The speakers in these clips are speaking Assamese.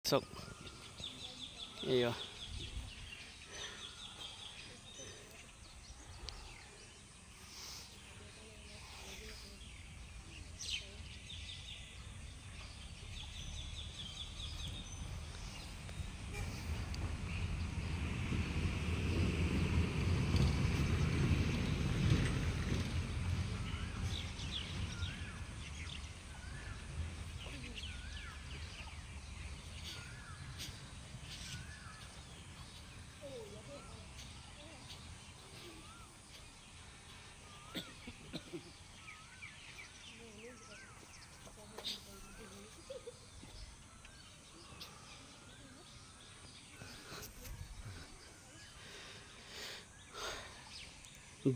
So, yeah.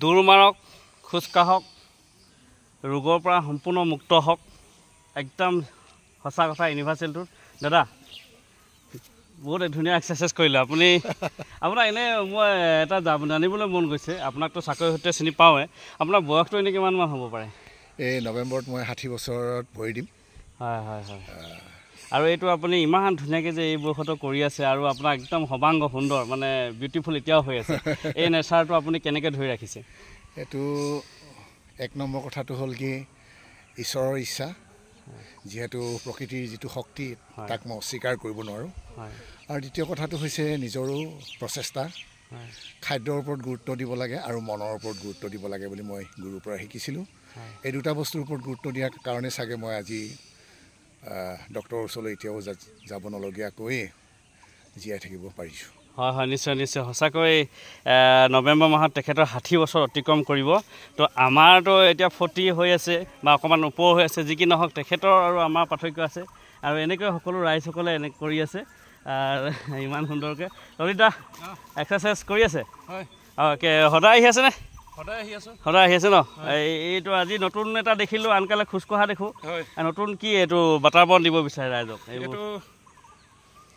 দৌৰ মাৰক খোজ কাঢ়ক ৰোগৰ পৰা সম্পূৰ্ণ মুক্ত হওক একদম সঁচা কথা ইউনিভাৰ্চেলটোত দাদা বহুত ধুনীয়া এক্সাৰচাইজ কৰিলে আপুনি আপোনাৰ এনে মই এটা জানিবলৈ মন গৈছে আপোনাকতো চাকৰি সূত্ৰে চিনি পাওঁৱে আপোনাৰ বয়সটো এনে কিমানমান হ'ব পাৰে এই নৱেম্বৰত মই 60 বছৰত ভৰি দিম হয় হয় হয় আৰু এইটো আপুনি ইমান ধুনীয়াকৈ যে এই বয়সতো কৰি আছে আৰু আপোনাৰ একদম সবাংগ সুন্দৰ মানে বিউটিফুল এতিয়াও হৈ আছে এই নেচাৰটো আপুনি কেনেকৈ ধৰি ৰাখিছে এইটো এক নম্বৰ কথাটো হ'ল কি ঈশ্বৰৰ ইচ্ছা যেহেতু প্ৰকৃতিৰ যিটো শক্তি তাক মই অস্বীকাৰ কৰিব নোৱাৰোঁ আৰু দ্বিতীয় কথাটো হৈছে নিজৰো প্ৰচেষ্টা খাদ্যৰ ওপৰত গুৰুত্ব দিব লাগে আৰু মনৰ ওপৰত গুৰুত্ব দিব লাগে বুলি মই গুৰুৰ পৰা শিকিছিলোঁ এই দুটা বস্তুৰ ওপৰত গুৰুত্ব দিয়াৰ কাৰণে চাগে মই আজি ডক্টৰৰ ওচৰলৈ এতিয়াও যাব নলগীয়াকৈ জীয়াই থাকিব পাৰিছোঁ হয় হয় নিশ্চয় নিশ্চয় সঁচাকৈ নৱেম্বৰ মাহত তেখেতৰ 60 বছৰ অতিক্ৰম কৰিব তো আমাৰতো এতিয়া 40 হৈ আছে বা অকণমান ওপৰ হৈ আছে যি কি নহওক তেখেতৰ আৰু আমাৰ পাৰ্থক্য আছে আৰু এনেকৈ সকলো ৰাইজসকলে এনে কৰি আছে ইমান সুন্দৰকৈ ললিতা এক্সাৰচাইজ কৰি আছে হয় অ'কে সদায় আহি আছেনে সদায় আহি আছে ন এইটো আজি নতুন এটা দেখিলোঁ আনকালে খোজকঢ়া দেখোঁ নতুন কি এইটো বাতাবৰণ দিব বিচাৰে ৰাইজক এইটো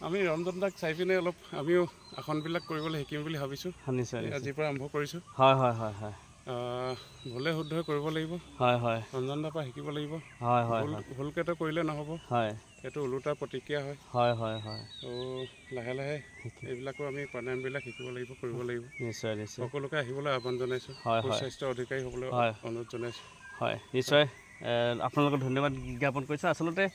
আমি ৰমজানক চাই পিনে অলপ আমিও আসনবিলাক কৰিবলৈ শিকিম বুলি ভাবিছোঁ নিশ্চয় আজিৰ পৰা আৰম্ভ কৰিছোঁ হয় হয় হয় হয় ভুলে শুদ্ধই কৰিব লাগিব হয় হয় ৰমজানৰ পৰা শিকিব লাগিব হয় হয় ভুলকেতো কৰিলে নহ'ব হয় এইটো ওলোটা প্ৰতিক্ৰিয়া হয় হয় হয় হয় তো লাহে লাহে এইবিলাকো আমি প্ৰাণায়ামবিলাক শিকিব লাগিব কৰিব লাগিব নিশ্চয় নিশ্চয় সকলোকে আহিবলৈ আহ্বান জনাইছোঁ সুস্বাস্থ্যৰ অধিকাৰী হ'বলৈ অনুৰোধ জনাইছোঁ হয় নিশ্চয় আপোনালোকক ধন্যবাদ জ্ঞাপন কৰিছোঁ আচলতে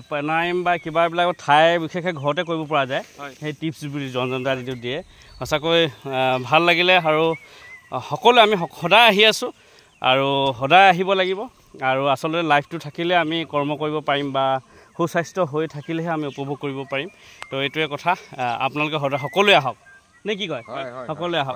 প্ৰাণায়াম বা কিবাবিলাক ঠাই বিশেষকৈ ঘৰতে কৰিব পৰা যায় সেই টিপছ বুলি জনজনতা যিটো দিয়ে সঁচাকৈ ভাল লাগিলে আৰু সকলোৱে আমি সদায় আহি আছোঁ আৰু সদায় আহিব লাগিব আৰু আচলতে লাইফটো থাকিলে আমি কৰ্ম কৰিব পাৰিম বা সুস্বাস্থ্য হৈ থাকিলেহে আমি উপভোগ কৰিব পাৰিম তো এইটোৱে কথা আপোনালোকে সদায় সকলোৱে আহক নে কি কয় সকলোৱে আহক